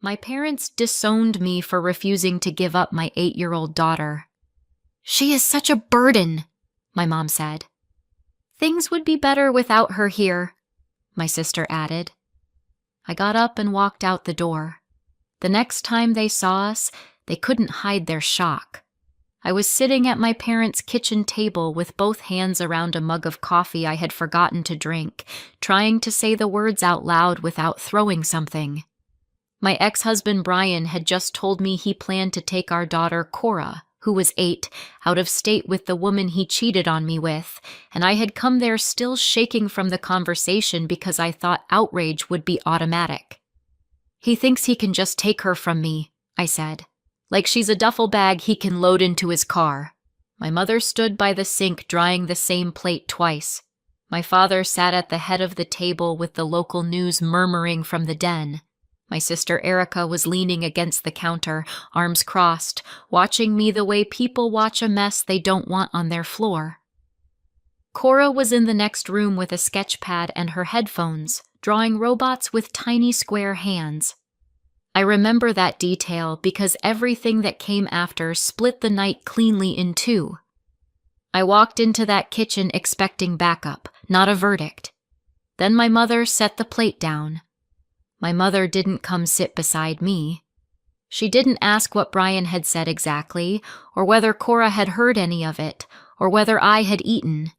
My parents disowned me for refusing to give up my 8-year-old daughter. "She is such a burden," my mom said. "Things would be better without her here," my sister added. I got up and walked out the door. The next time they saw us, they couldn't hide their shock. I was sitting at my parents' kitchen table with both hands around a mug of coffee I had forgotten to drink, trying to say the words out loud without throwing something. My ex-husband Brian had just told me he planned to take our daughter Cora, who was 8, out of state with the woman he cheated on me with, and I had come there still shaking from the conversation because I thought outrage would be automatic. "He thinks he can just take her from me," I said. "Like she's a duffel bag he can load into his car." My mother stood by the sink drying the same plate twice. My father sat at the head of the table with the local news murmuring from the den. My sister Erica was leaning against the counter, arms crossed, watching me the way people watch a mess they don't want on their floor. Cora was in the next room with a sketch pad and her headphones, drawing robots with tiny square hands. I remember that detail because everything that came after split the night cleanly in two. I walked into that kitchen expecting backup, not a verdict. Then my mother set the plate down. My mother didn't come sit beside me. She didn't ask what Brian had said exactly, or whether Cora had heard any of it, or whether I had eaten.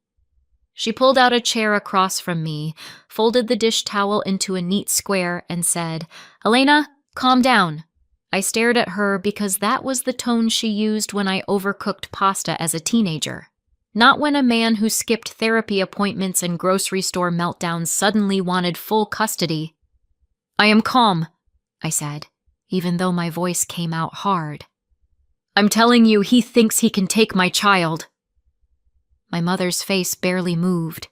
She pulled out a chair across from me, folded the dish towel into a neat square, and said, "Elena, calm down." I stared at her because that was the tone she used when I overcooked pasta as a teenager. Not when a man who skipped therapy appointments and grocery store meltdowns suddenly wanted full custody. "I am calm," I said, even though my voice came out hard. "I'm telling you, he thinks he can take my child." My mother's face barely moved.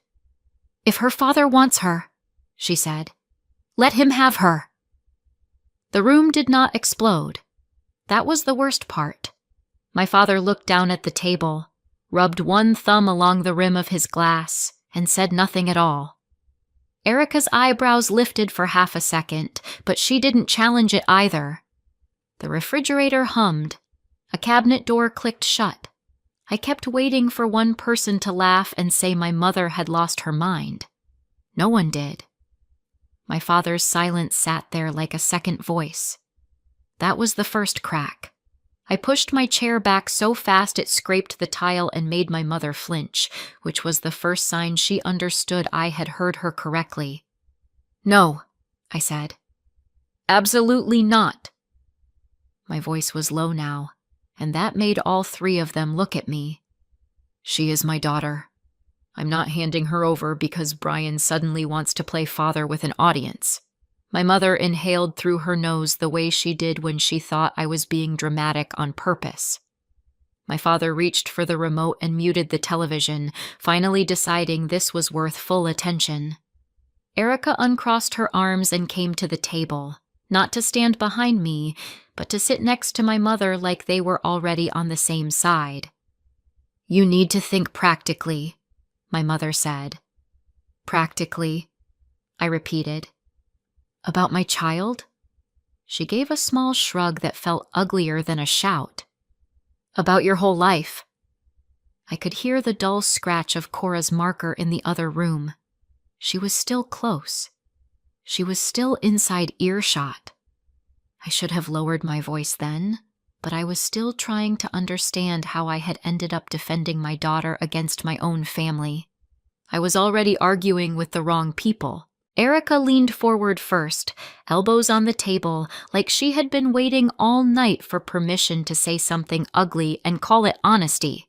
"If her father wants her," she said, "let him have her." The room did not explode. That was the worst part. My father looked down at the table, rubbed one thumb along the rim of his glass, and said nothing at all. Erica's eyebrows lifted for half a second, but she didn't challenge it either. The refrigerator hummed. A cabinet door clicked shut. I kept waiting for one person to laugh and say my mother had lost her mind. No one did. My father's silence sat there like a second voice. That was the first crack. I pushed my chair back so fast it scraped the tile and made my mother flinch, which was the first sign she understood I had heard her correctly. "No," I said. "Absolutely not." My voice was low now, and that made all three of them look at me. "She is my daughter. I'm not handing her over because Brian suddenly wants to play father with an audience." My mother inhaled through her nose the way she did when she thought I was being dramatic on purpose. My father reached for the remote and muted the television, finally deciding this was worth full attention. Erica uncrossed her arms and came to the table, not to stand behind me, but to sit next to my mother like they were already on the same side. "You need to think practically," my mother said. "Practically," I repeated. "About my child?" She gave a small shrug that felt uglier than a shout. "About your whole life." I could hear the dull scratch of Cora's marker in the other room. She was still close. She was still inside earshot. I should have lowered my voice then, but I was still trying to understand how I had ended up defending my daughter against my own family. I was already arguing with the wrong people. Erica leaned forward first, elbows on the table, like she had been waiting all night for permission to say something ugly and call it honesty.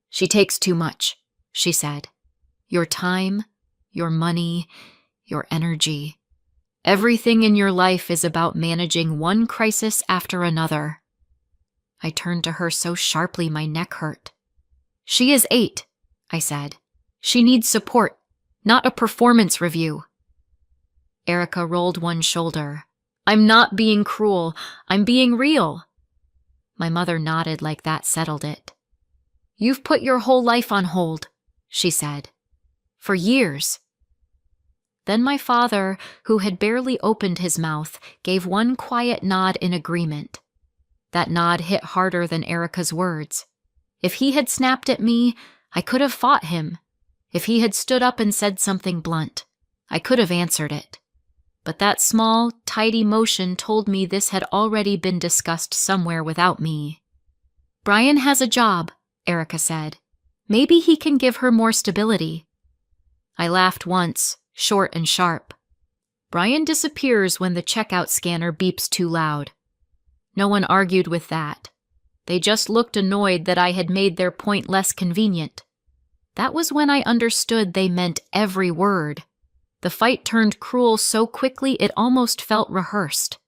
"She takes too much," she said. "Your time, your money, your energy. Everything in your life is about managing one crisis after another." I turned to her so sharply my neck hurt. "She is 8, I said. "She needs support, not a performance review." Erica rolled one shoulder. "I'm not being cruel. I'm being real." My mother nodded like that settled it. "You've put your whole life on hold," she said. "For years." Then my father, who had barely opened his mouth, gave one quiet nod in agreement. That nod hit harder than Erica's words. If he had snapped at me, I could have fought him. If he had stood up and said something blunt, I could have answered it. But that small, tidy motion told me this had already been discussed somewhere without me. "Brian has a job," Erica said. "Maybe he can give her more stability." I laughed once, short and sharp. Brian disappears when the checkout scanner beeps too loud. No one argued with that. They just looked annoyed that I had made their point less convenient. That was when I understood they meant every word. The fight turned cruel so quickly it almost felt rehearsed.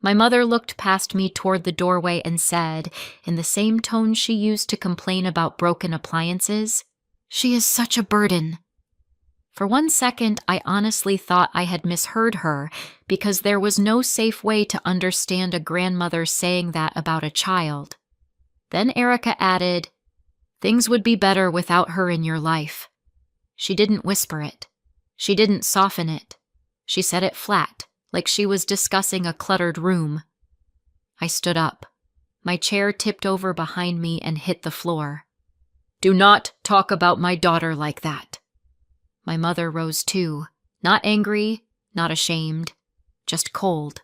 My mother looked past me toward the doorway and said, in the same tone she used to complain about broken appliances, "She is such a burden." For one second, I honestly thought I had misheard her because there was no safe way to understand a grandmother saying that about a child. Then Erica added, "Things would be better without her in your life." She didn't whisper it. She didn't soften it. She said it flat, like she was discussing a cluttered room. I stood up. My chair tipped over behind me and hit the floor. "Do not talk about my daughter like that." My mother rose too, not angry, not ashamed, just cold.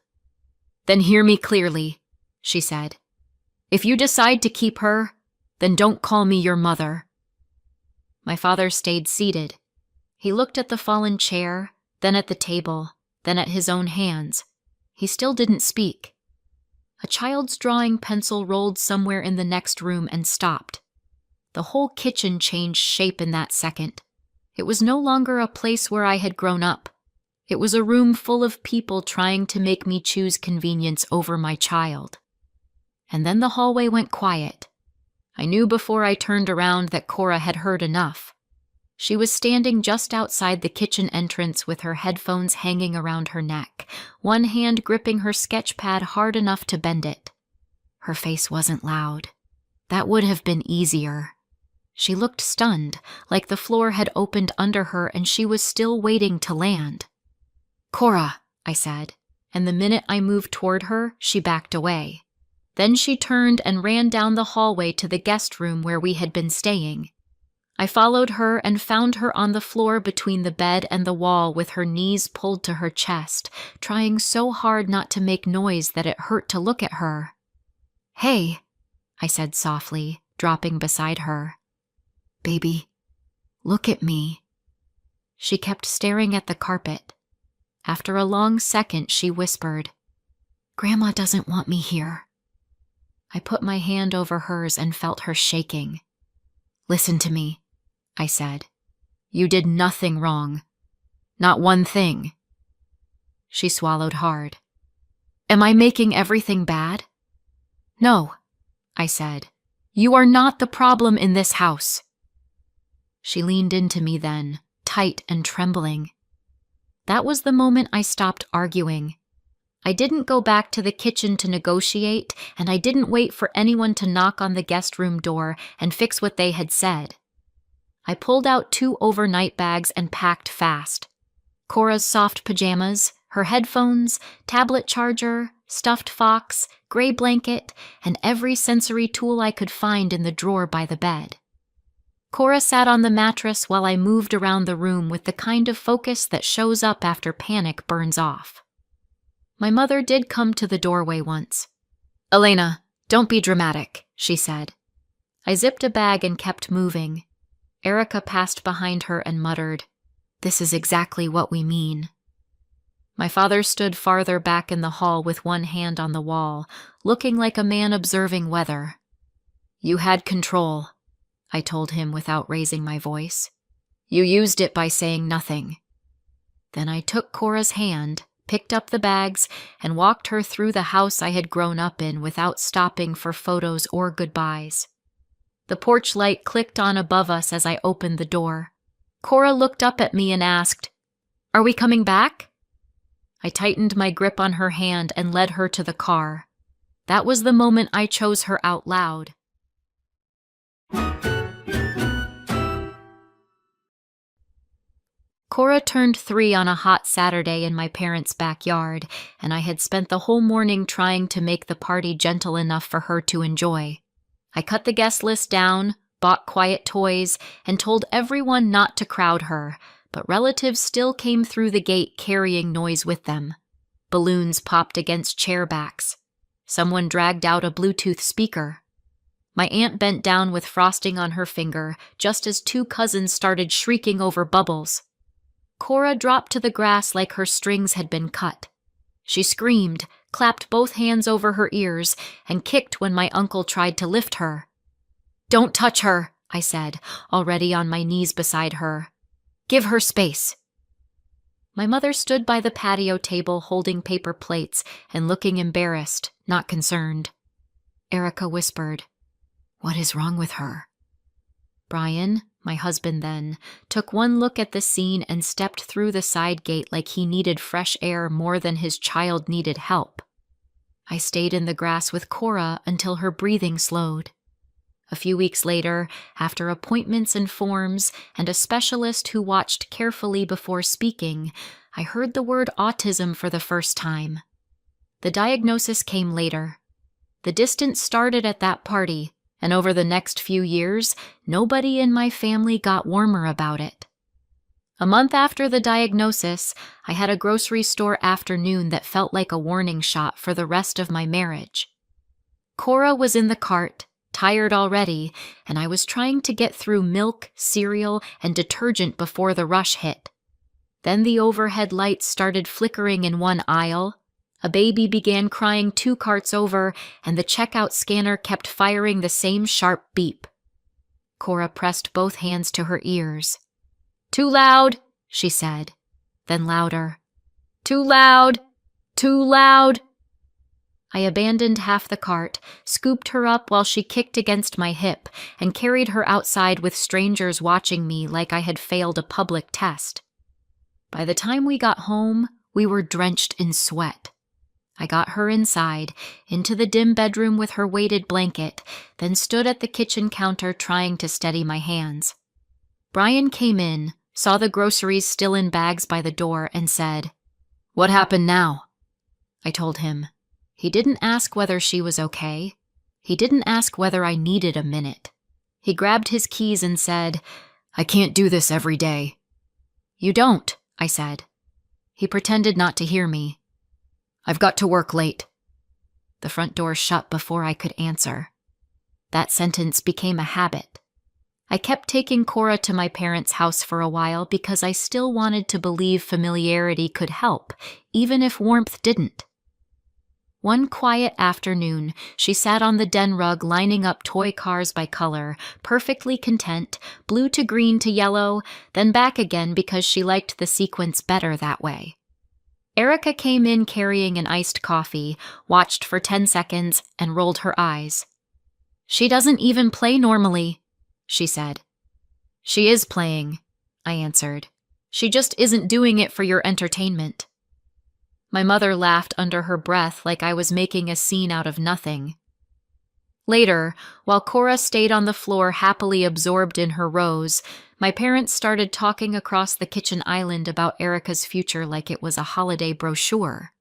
"Then hear me clearly," she said. "If you decide to keep her, then don't call me your mother." My father stayed seated. He looked at the fallen chair, then at the table, then at his own hands. He still didn't speak. A child's drawing pencil rolled somewhere in the next room and stopped. The whole kitchen changed shape in that second. It was no longer a place where I had grown up. It was a room full of people trying to make me choose convenience over my child. And then the hallway went quiet. I knew before I turned around that Cora had heard enough. She was standing just outside the kitchen entrance with her headphones hanging around her neck, one hand gripping her sketch pad hard enough to bend it. Her face wasn't loud. That would have been easier. She looked stunned, like the floor had opened under her and she was still waiting to land. "Cora," I said, and the minute I moved toward her, she backed away. Then she turned and ran down the hallway to the guest room where we had been staying. I followed her and found her on the floor between the bed and the wall with her knees pulled to her chest, trying so hard not to make noise that it hurt to look at her. "Hey," I said softly, dropping beside her. "Baby, look at me." She kept staring at the carpet. After a long second, she whispered, "Grandma doesn't want me here." I put my hand over hers and felt her shaking. "Listen to me," I said. "You did nothing wrong. Not one thing." She swallowed hard. "Am I making everything bad?" "No," I said. "You are not the problem in this house." She leaned into me then, tight and trembling. That was the moment I stopped arguing. I didn't go back to the kitchen to negotiate, and I didn't wait for anyone to knock on the guest room door and fix what they had said. I pulled out 2 overnight bags and packed fast. Cora's soft pajamas, her headphones, tablet charger, stuffed fox, gray blanket, and every sensory tool I could find in the drawer by the bed. Cora sat on the mattress while I moved around the room with the kind of focus that shows up after panic burns off. My mother did come to the doorway once. "Elena, don't be dramatic," she said. I zipped a bag and kept moving. Erica passed behind her and muttered, "This is exactly what we mean." My father stood farther back in the hall with one hand on the wall, looking like a man observing weather. "You had control," I told him without raising my voice. "You used it by saying nothing." Then I took Cora's hand, picked up the bags, and walked her through the house I had grown up in without stopping for photos or goodbyes. The porch light clicked on above us as I opened the door. Cora looked up at me and asked, "Are we coming back?" I tightened my grip on her hand and led her to the car. That was the moment I chose her out loud. Cora turned 3 on a hot Saturday in my parents' backyard, and I had spent the whole morning trying to make the party gentle enough for her to enjoy. I cut the guest list down, bought quiet toys, and told everyone not to crowd her, but relatives still came through the gate carrying noise with them. Balloons popped against chair backs. Someone dragged out a Bluetooth speaker. My aunt bent down with frosting on her finger just as 2 cousins started shrieking over bubbles. Cora dropped to the grass like her strings had been cut. She screamed, clapped both hands over her ears, and kicked when my uncle tried to lift her. "Don't touch her," I said, already on my knees beside her. "Give her space." My mother stood by the patio table holding paper plates and looking embarrassed, not concerned. Erica whispered, "What is wrong with her?" Brian, my husband then, took one look at the scene and stepped through the side gate like he needed fresh air more than his child needed help. I stayed in the grass with Cora until her breathing slowed. A few weeks later, after appointments and forms and a specialist who watched carefully before speaking, I heard the word autism for the first time. The diagnosis came later. The distance started at that party, and over the next few years, nobody in my family got warmer about it. A month after the diagnosis, I had a grocery store afternoon that felt like a warning shot for the rest of my marriage. Cora was in the cart, tired already, and I was trying to get through milk, cereal, and detergent before the rush hit. Then the overhead lights started flickering in one aisle, a baby began crying 2 carts over, and the checkout scanner kept firing the same sharp beep. Cora pressed both hands to her ears. "Too loud," she said, then louder. "Too loud! Too loud!" I abandoned half the cart, scooped her up while she kicked against my hip, and carried her outside with strangers watching me like I had failed a public test. By the time we got home, we were drenched in sweat. I got her inside, into the dim bedroom with her weighted blanket, then stood at the kitchen counter trying to steady my hands. Brian came in, saw the groceries still in bags by the door, and said, "What happened now?" I told him. He didn't ask whether she was okay. He didn't ask whether I needed a minute. He grabbed his keys and said, "I can't do this every day." "You don't," I said. He pretended not to hear me. "I've got to work late." The front door shut before I could answer. That sentence became a habit. I kept taking Cora to my parents' house for a while because I still wanted to believe familiarity could help, even if warmth didn't. One quiet afternoon, she sat on the den rug lining up toy cars by color, perfectly content, blue to green to yellow, then back again because she liked the sequence better that way. Erica came in carrying an iced coffee, watched for 10 seconds, and rolled her eyes. "She doesn't even play normally," she said. "She is playing," I answered. "She just isn't doing it for your entertainment." My mother laughed under her breath like I was making a scene out of nothing. Later, while Cora stayed on the floor happily absorbed in her rose, my parents started talking across the kitchen island about Erica's future like it was a holiday brochure.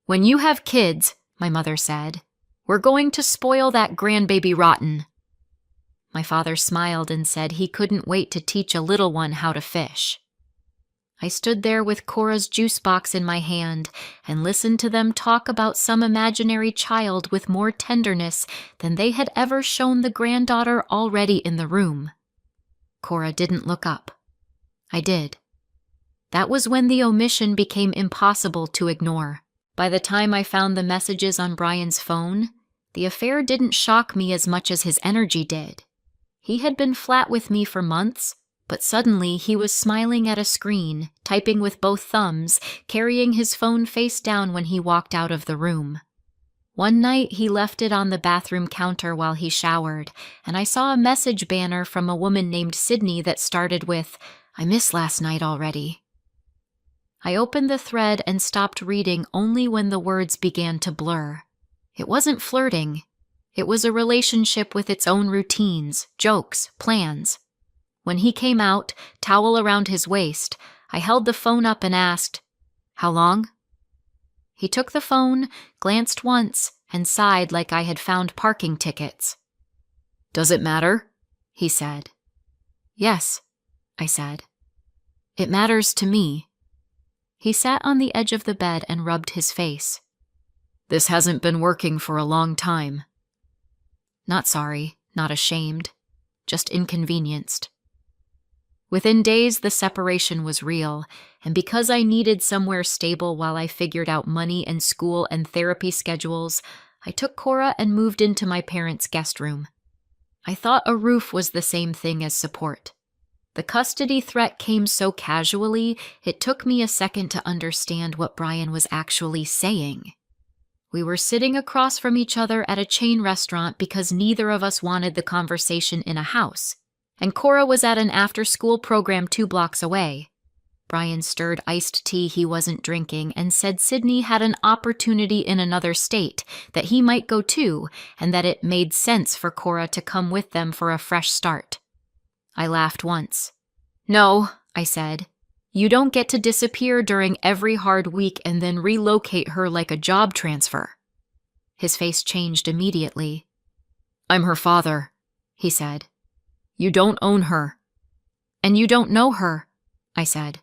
"When you have kids," my mother said, "we're going to spoil that grandbaby rotten." My father smiled and said he couldn't wait to teach a little one how to fish. I stood there with Cora's juice box in my hand and listened to them talk about some imaginary child with more tenderness than they had ever shown the granddaughter already in the room. Cora didn't look up. I did. That was when the omission became impossible to ignore. By the time I found the messages on Brian's phone, the affair didn't shock me as much as his energy did. He had been flat with me for months, but suddenly he was smiling at a screen, typing with both thumbs, carrying his phone face down when he walked out of the room. One night he left it on the bathroom counter while he showered, and I saw a message banner from a woman named Sydney that started with, "I miss last night already." I opened the thread and stopped reading only when the words began to blur. It wasn't flirting. It was a relationship with its own routines, jokes, plans. When he came out, towel around his waist, I held the phone up and asked, "How long?" He took the phone, glanced once, and sighed like I had found parking tickets. "Does it matter?" he said. "Yes," I said. "It matters to me." He sat on the edge of the bed and rubbed his face. "This hasn't been working for a long time." Not sorry, not ashamed, just inconvenienced. Within days, the separation was real, and because I needed somewhere stable while I figured out money and school and therapy schedules, I took Cora and moved into my parents' guest room. I thought a roof was the same thing as support. The custody threat came so casually, it took me a second to understand what Brian was actually saying. We were sitting across from each other at a chain restaurant because neither of us wanted the conversation in a house, and Cora was at an after-school program 2 blocks away. Brian stirred iced tea he wasn't drinking and said Sydney had an opportunity in another state, that he might go too, and that it made sense for Cora to come with them for a fresh start. I laughed once. "No," I said. "You don't get to disappear during every hard week and then relocate her like a job transfer." His face changed immediately. "I'm her father," he said. "You don't own her." "And you don't know her," I said.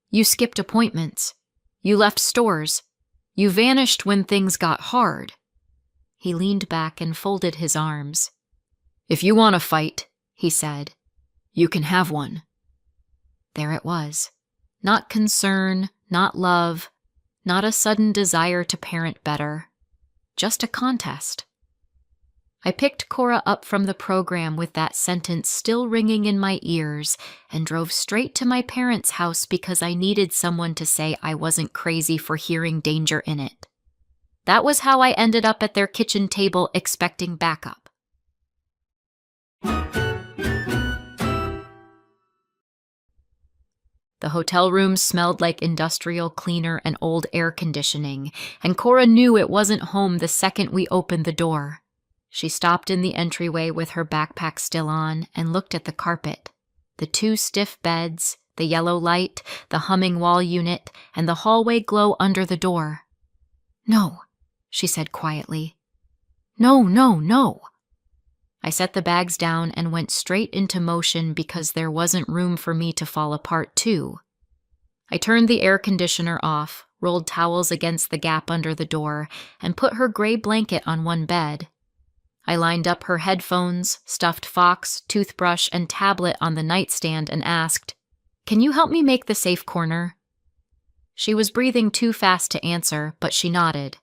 "You skipped appointments. You left stores. You vanished when things got hard." He leaned back and folded his arms. "If you want to fight," he said, "you can have one." There it was. Not concern, not love, not a sudden desire to parent better. Just a contest. I picked Cora up from the program with that sentence still ringing in my ears and drove straight to my parents' house because I needed someone to say I wasn't crazy for hearing danger in it. That was how I ended up at their kitchen table expecting backup. The hotel room smelled like industrial cleaner and old air conditioning, and Cora knew it wasn't home the second we opened the door. She stopped in the entryway with her backpack still on and looked at the carpet. The 2 stiff beds, the yellow light, the humming wall unit, and the hallway glow under the door. "No," she said quietly. "No, no, no." I set the bags down and went straight into motion because there wasn't room for me to fall apart too. I turned the air conditioner off, rolled towels against the gap under the door, and put her gray blanket on one bed. I lined up her headphones, stuffed fox, toothbrush, and tablet on the nightstand and asked, "Can you help me make the safe corner?" She was breathing too fast to answer, but she nodded.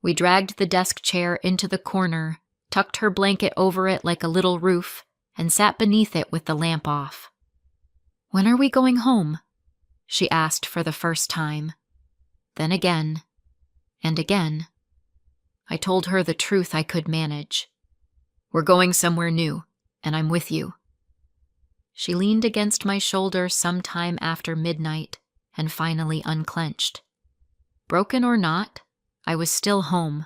We dragged the desk chair into the corner, tucked her blanket over it like a little roof, and sat beneath it with the lamp off. "When are we going home?" she asked for the first time. Then again, and again. I told her the truth I could manage. "We're going somewhere new, and I'm with you." She leaned against my shoulder sometime after midnight and finally unclenched. Broken or not, I was still home.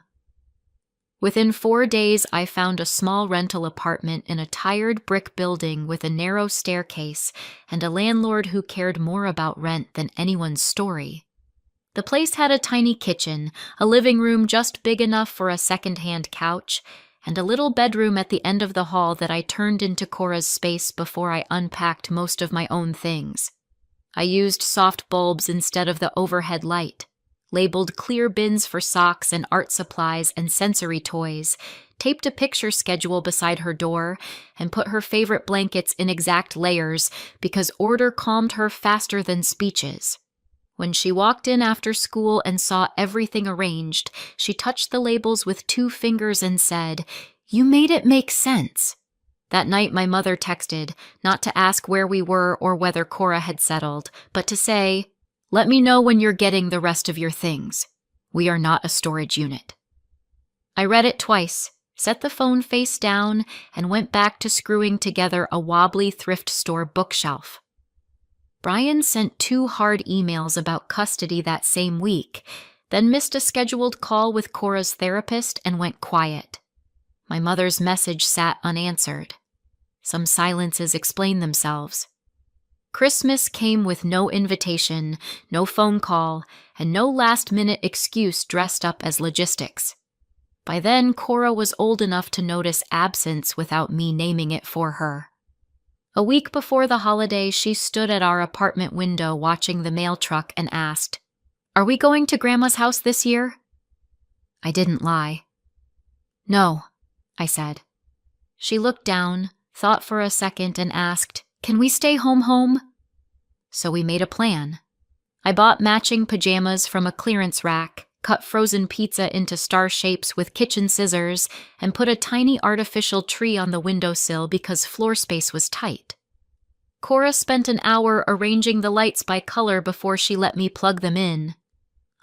Within 4 days, I found a small rental apartment in a tired brick building with a narrow staircase and a landlord who cared more about rent than anyone's story. The place had a tiny kitchen, a living room just big enough for a second-hand couch, and a little bedroom at the end of the hall that I turned into Cora's space before I unpacked most of my own things. I used soft bulbs instead of the overhead light, labeled clear bins for socks and art supplies and sensory toys, taped a picture schedule beside her door, and put her favorite blankets in exact layers because order calmed her faster than speeches. When she walked in after school and saw everything arranged, she touched the labels with 2 fingers and said, "You made it make sense." That night my mother texted, not to ask where we were or whether Cora had settled, but to say, "Let me know when you're getting the rest of your things. We are not a storage unit." I read it twice, set the phone face down, and went back to screwing together a wobbly thrift store bookshelf. Brian sent 2 hard emails about custody that same week, then missed a scheduled call with Cora's therapist and went quiet. My mother's message sat unanswered. Some silences explain themselves. Christmas came with no invitation, no phone call, and no last-minute excuse dressed up as logistics. By then, Cora was old enough to notice absence without me naming it for her. A week before the holiday, she stood at our apartment window watching the mail truck and asked, "Are we going to Grandma's house this year?" I didn't lie. "No," I said. She looked down, thought for a second, and asked, "Can we stay home?" So we made a plan. I bought matching pajamas from a clearance rack, cut frozen pizza into star shapes with kitchen scissors, and put a tiny artificial tree on the windowsill because floor space was tight. Cora spent an hour arranging the lights by color before she let me plug them in.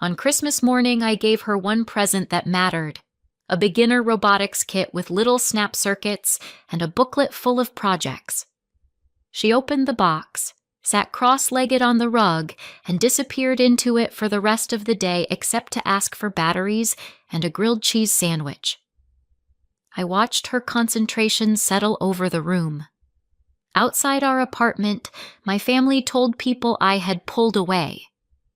On Christmas morning, I gave her one present that mattered: a beginner robotics kit with little snap circuits and a booklet full of projects. She opened the box, sat cross-legged on the rug, and disappeared into it for the rest of the day except to ask for batteries and a grilled cheese sandwich. I watched her concentration settle over the room. Outside our apartment, my family told people I had pulled away.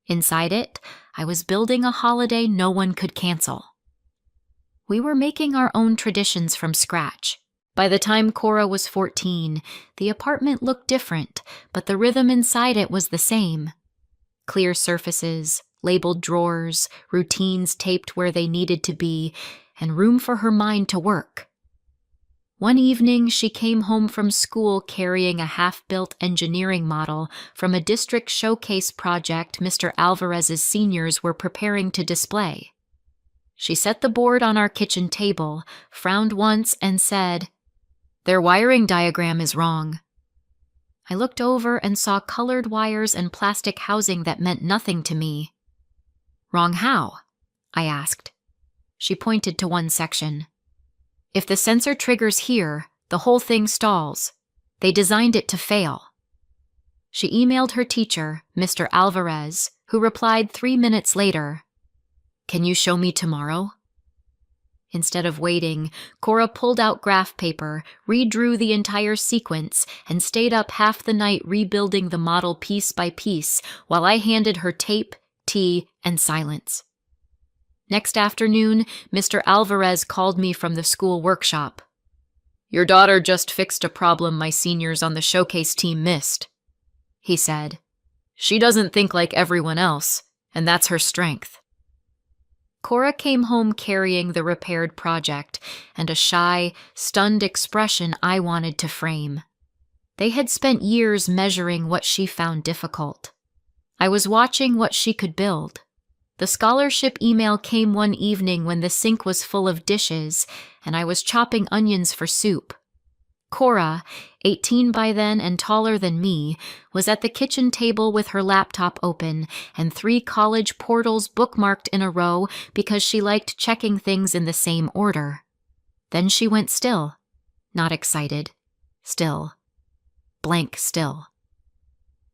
Inside it, I was building a holiday no one could cancel. We were making our own traditions from scratch. By the time Cora was 14, the apartment looked different, but the rhythm inside it was the same. Clear surfaces, labeled drawers, routines taped where they needed to be, and room for her mind to work. One evening, she came home from school carrying a half-built engineering model from a district showcase project Mr. Alvarez's seniors were preparing to display. She set the board on our kitchen table, frowned once, and said, "Their wiring diagram is wrong." I looked over and saw colored wires and plastic housing that meant nothing to me. "Wrong how?" I asked. She pointed to one section. "If the sensor triggers here, the whole thing stalls. They designed it to fail." She emailed her teacher, Mr. Alvarez, who replied 3 minutes later, "Can you show me tomorrow?" Instead of waiting, Cora pulled out graph paper, redrew the entire sequence, and stayed up half the night rebuilding the model piece by piece while I handed her tape, tea, and silence. Next afternoon, Mr. Alvarez called me from the school workshop. "Your daughter just fixed a problem my seniors on the showcase team missed," he said. "She doesn't think like everyone else, and that's her strength." Cora came home carrying the repaired project and a shy, stunned expression I wanted to frame. They had spent years measuring what she found difficult. I was watching what she could build. The scholarship email came one evening when the sink was full of dishes and I was chopping onions for soup. Cora, 18 by then and taller than me, was at the kitchen table with her laptop open and 3 college portals bookmarked in a row because she liked checking things in the same order. Then she went still. Not excited. Still. Blank still.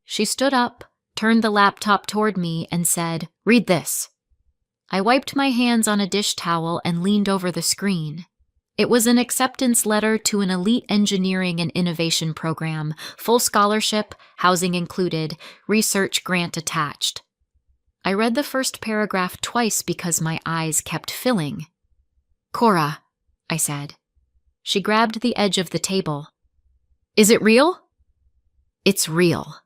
She stood up, turned the laptop toward me, and said, "Read this." I wiped my hands on a dish towel and leaned over the screen. It was an acceptance letter to an elite engineering and innovation program, full scholarship, housing included, research grant attached. I read the first paragraph twice because my eyes kept filling. "Cora," I said. She grabbed the edge of the table. "Is it real?" "It's real."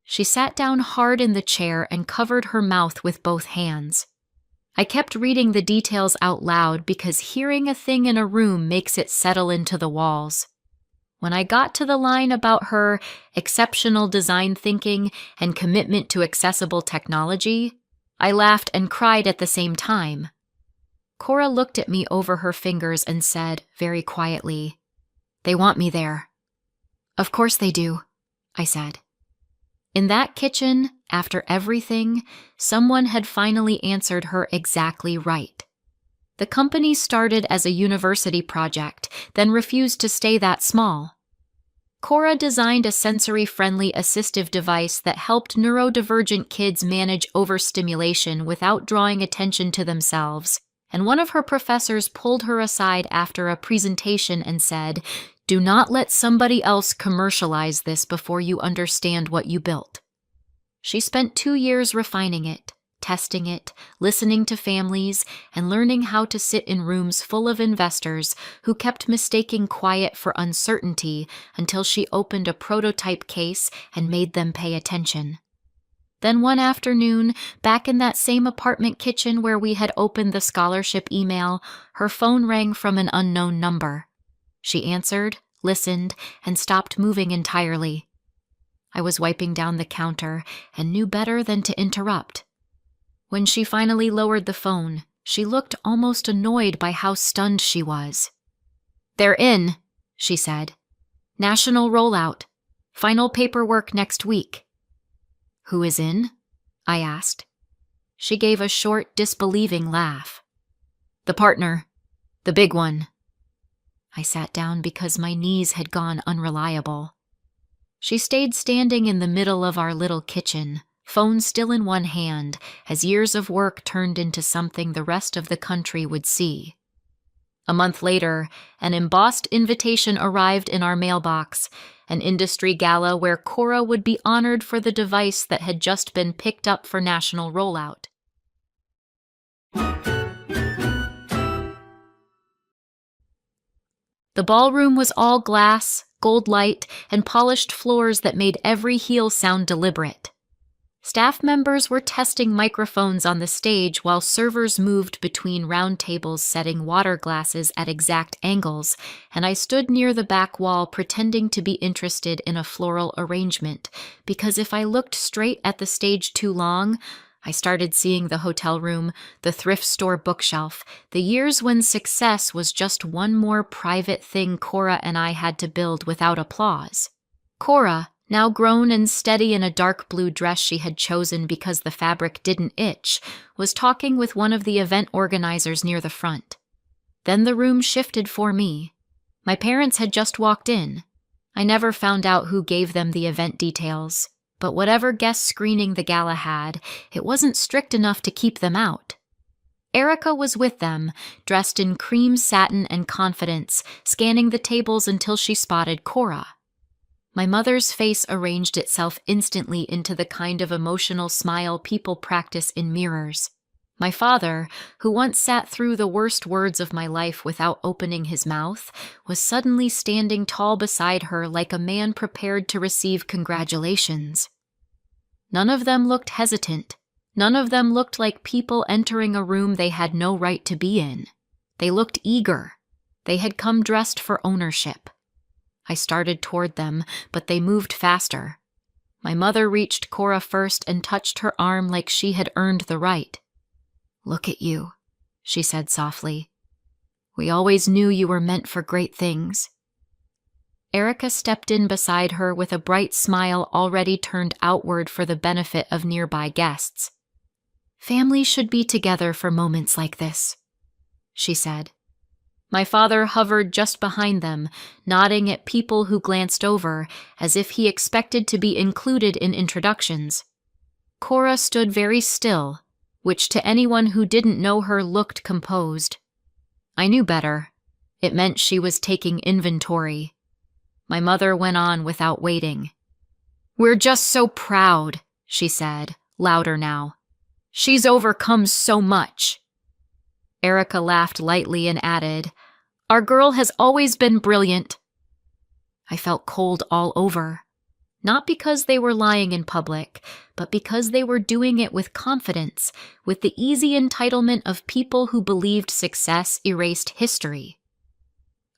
She sat down hard in the chair and covered her mouth with both hands. I kept reading the details out loud because hearing a thing in a room makes it settle into the walls. When I got to the line about her exceptional design thinking and commitment to accessible technology, I laughed and cried at the same time. Cora looked at me over her fingers and said, very quietly, "They want me there." "Of course they do," I said. In that kitchen, after everything, someone had finally answered her exactly right. The company started as a university project, then refused to stay that small. Cora designed a sensory-friendly assistive device that helped neurodivergent kids manage overstimulation without drawing attention to themselves, and one of her professors pulled her aside after a presentation and said, Do not let somebody else commercialize this before you understand what you built. She spent 2 years refining it, testing it, listening to families, and learning how to sit in rooms full of investors who kept mistaking quiet for uncertainty until she opened a prototype case and made them pay attention. Then one afternoon, back in that same apartment kitchen where we had opened the scholarship email, her phone rang from an unknown number. She answered, listened, and stopped moving entirely. I was wiping down the counter and knew better than to interrupt. When she finally lowered the phone, she looked almost annoyed by how stunned she was. "They're in," she said. "National rollout. Final paperwork next week." "Who is in?" I asked. She gave a short, disbelieving laugh. "The partner. The big one." I sat down because my knees had gone unreliable. She stayed standing in the middle of our little kitchen, phone still in one hand, as years of work turned into something the rest of the country would see. A month later, an embossed invitation arrived in our mailbox, an industry gala where Cora would be honored for the device that had just been picked up for national rollout. The ballroom was all glass, gold light, and polished floors that made every heel sound deliberate. Staff members were testing microphones on the stage while servers moved between round tables setting water glasses at exact angles, and I stood near the back wall pretending to be interested in a floral arrangement, because if I looked straight at the stage too long, I started seeing the hotel room, the thrift store bookshelf, the years when success was just one more private thing Cora and I had to build without applause. Cora, now grown and steady in a dark blue dress she had chosen because the fabric didn't itch, was talking with one of the event organizers near the front. Then the room shifted for me. My parents had just walked in. I never found out who gave them the event details, but whatever guest screening the gala had, it wasn't strict enough to keep them out. Erica was with them, dressed in cream satin and confidence, scanning the tables until she spotted Cora. My mother's face arranged itself instantly into the kind of emotional smile people practice in mirrors. My father, who once sat through the worst words of my life without opening his mouth, was suddenly standing tall beside her like a man prepared to receive congratulations. None of them looked hesitant. None of them looked like people entering a room they had no right to be in. They looked eager. They had come dressed for ownership. I started toward them, but they moved faster. My mother reached Cora first and touched her arm like she had earned the right. "Look at you," she said softly. "We always knew you were meant for great things." Erica stepped in beside her with a bright smile already turned outward for the benefit of nearby guests. "Families should be together for moments like this," she said. My father hovered just behind them, nodding at people who glanced over, as if he expected to be included in introductions. Cora stood very still, which to anyone who didn't know her looked composed. I knew better. It meant she was taking inventory. My mother went on without waiting. "We're just so proud," she said, louder now. "She's overcome so much." Erica laughed lightly and added, "Our girl has always been brilliant." I felt cold all over. Not because they were lying in public, but because they were doing it with confidence, with the easy entitlement of people who believed success erased history.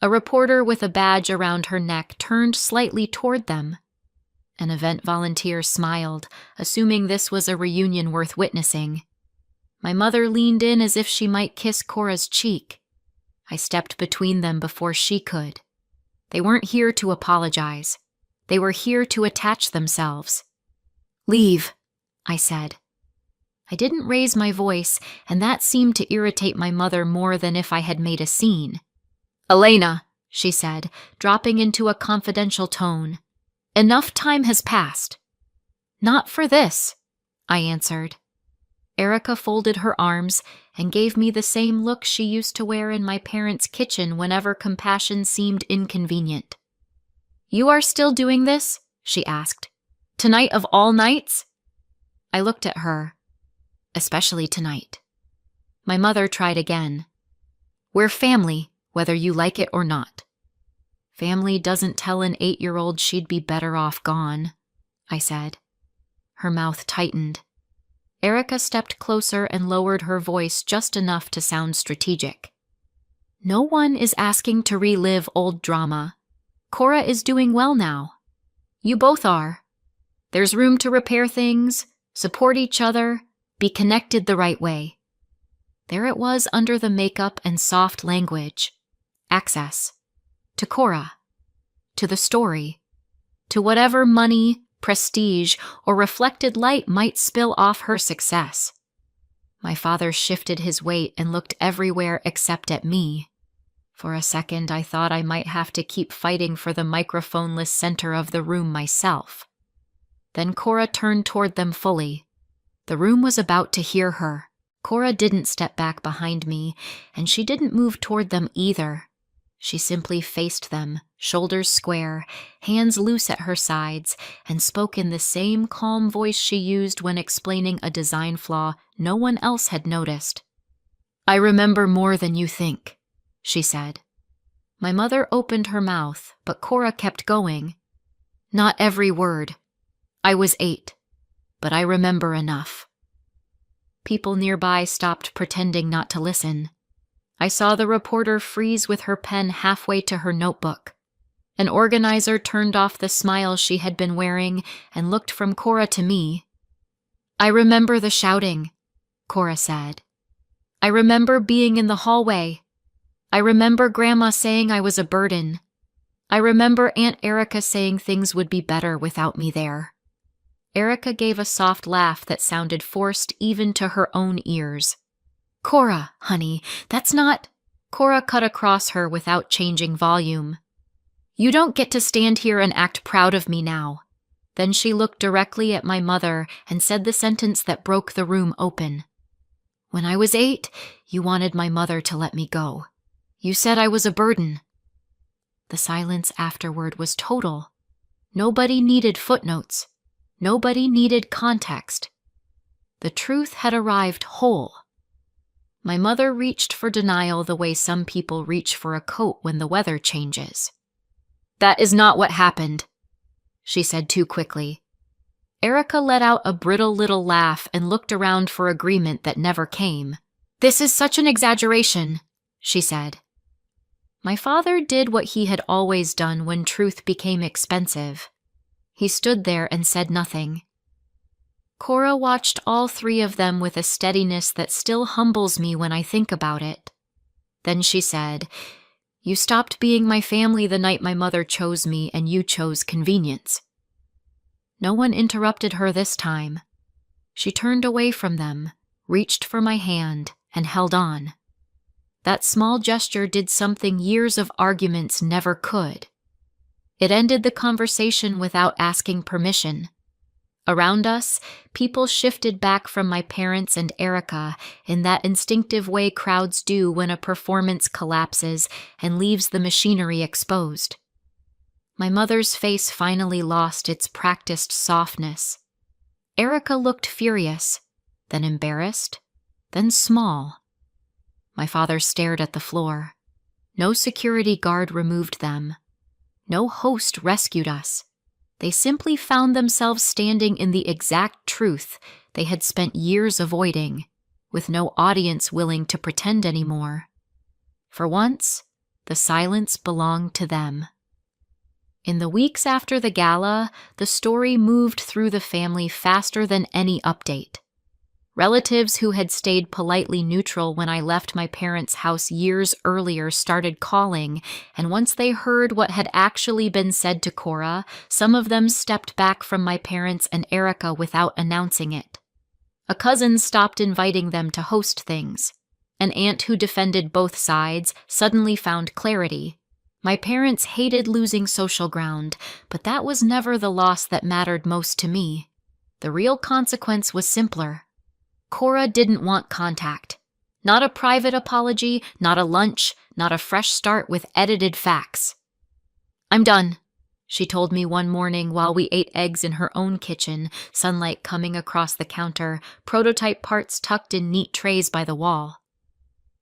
A reporter with a badge around her neck turned slightly toward them. An event volunteer smiled, assuming this was a reunion worth witnessing. My mother leaned in as if she might kiss Cora's cheek. I stepped between them before she could. They weren't here to apologize. They were here to attach themselves. "Leave," I said. I didn't raise my voice, and that seemed to irritate my mother more than if I had made a scene. "Elena," she said, dropping into a confidential tone. "Enough time has passed." "Not for this," I answered. Erica folded her arms and gave me the same look she used to wear in my parents' kitchen whenever compassion seemed inconvenient. "You are still doing this?" she asked. "Tonight of all nights?" I looked at her. "Especially tonight." My mother tried again. "We're family, whether you like it or not." "Family doesn't tell an 8-year-old she'd be better off gone," I said. Her mouth tightened. Erica stepped closer and lowered her voice just enough to sound strategic. "No one is asking to relive old drama. Cora is doing well now. You both are. There's room to repair things, support each other, be connected the right way." There it was under the makeup and soft language. Access. To Cora. To the story. To whatever money, prestige, or reflected light might spill off her success. My father shifted his weight and looked everywhere except at me. For a second, I thought I might have to keep fighting for the microphoneless center of the room myself. Then Cora turned toward them fully. The room was about to hear her. Cora didn't step back behind me, and she didn't move toward them either. She simply faced them, shoulders square, hands loose at her sides, and spoke in the same calm voice she used when explaining a design flaw no one else had noticed. "I remember more than you think," she said. My mother opened her mouth, but Cora kept going. "Not every word. I was 8, but I remember enough." People nearby stopped pretending not to listen. I saw the reporter freeze with her pen halfway to her notebook. An organizer turned off the smile she had been wearing and looked from Cora to me. "I remember the shouting," Cora said. "I remember being in the hallway. I remember Grandma saying I was a burden. I remember Aunt Erica saying things would be better without me there." Erica gave a soft laugh that sounded forced even to her own ears. "Cora, honey, that's not—" Cora cut across her without changing volume. "You don't get to stand here and act proud of me now." Then she looked directly at my mother and said the sentence that broke the room open. "When I was 8, you wanted my mother to let me go. You said I was a burden." The silence afterward was total. Nobody needed footnotes. Nobody needed context. The truth had arrived whole. My mother reached for denial the way some people reach for a coat when the weather changes. "That is not what happened," she said too quickly. Erica let out a brittle little laugh and looked around for agreement that never came. "This is such an exaggeration," she said. My father did what he had always done when truth became expensive. He stood there and said nothing. Cora watched all 3 of them with a steadiness that still humbles me when I think about it. Then she said, "You stopped being my family the night my mother chose me and you chose convenience." No one interrupted her this time. She turned away from them, reached for my hand, and held on. That small gesture did something years of arguments never could. It ended the conversation without asking permission. Around us, people shifted back from my parents and Erica in that instinctive way crowds do when a performance collapses and leaves the machinery exposed. My mother's face finally lost its practiced softness. Erica looked furious, then embarrassed, then small. My father stared at the floor. No security guard removed them. No host rescued us. They simply found themselves standing in the exact truth they had spent years avoiding, with no audience willing to pretend anymore. For once, the silence belonged to them. In the weeks after the gala, the story moved through the family faster than any update. Relatives who had stayed politely neutral when I left my parents' house years earlier started calling, and once they heard what had actually been said to Cora, some of them stepped back from my parents and Erica without announcing it. A cousin stopped inviting them to host things. An aunt who defended both sides suddenly found clarity. My parents hated losing social ground, but that was never the loss that mattered most to me. The real consequence was simpler. Cora didn't want contact. Not a private apology, not a lunch, not a fresh start with edited facts. "I'm done," She told me one morning while we ate eggs in her own kitchen, sunlight coming across the counter, prototype parts tucked in neat trays by the wall.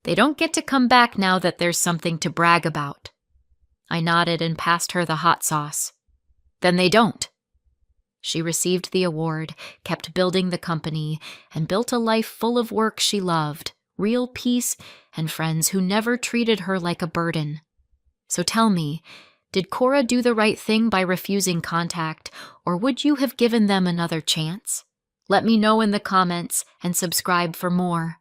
They don't get to come back now that there's something to brag about. I nodded and passed her the hot sauce. Then they don't. She received the award, kept building the company, and built a life full of work she loved, real peace, and friends who never treated her like a burden. So tell me, did Cora do the right thing by refusing contact, or would you have given them another chance? Let me know in the comments and subscribe for more.